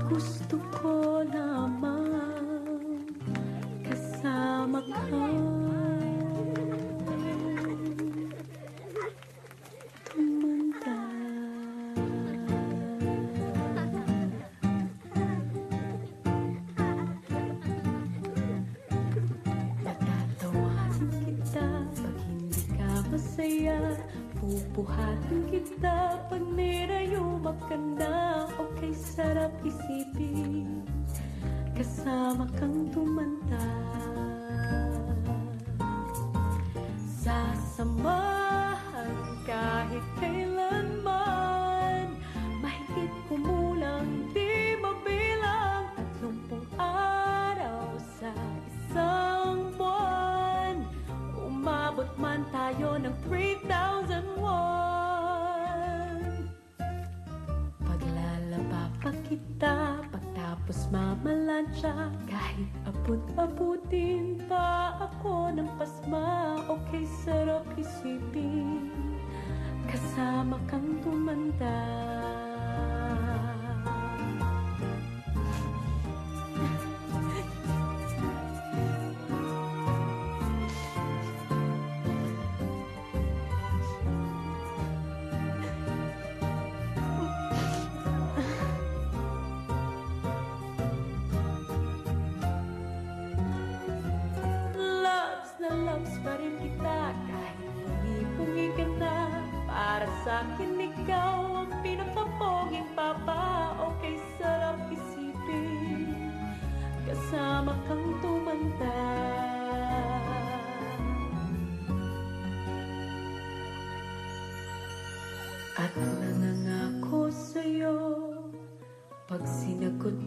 Gusto ko lamang kasama ka. Tumanda. Natatawanan kita pag hindi ka masaya. Pupuhatin kita pag nirayumak ka na. Okay, sarap isipin kasama kang tumanda. Sasamahan kahit kailanman, mahigit kumulang di mabilang 30 araw sa isang buwan. Umabot man tayo ng 3,001. Paglalaba pa kita pagtapos mamalansya, kahit abot-abutin pa ako ng pasma. Okay, sarap isipin kasama kang tumanda. Loves pa rin kita kahit pungi-pungi ka na. Para sa'kin ikaw ang pinakapoging papa. Okay, sarap isipin kasama kang tumanda. At nangangako sa'yo pag sinagot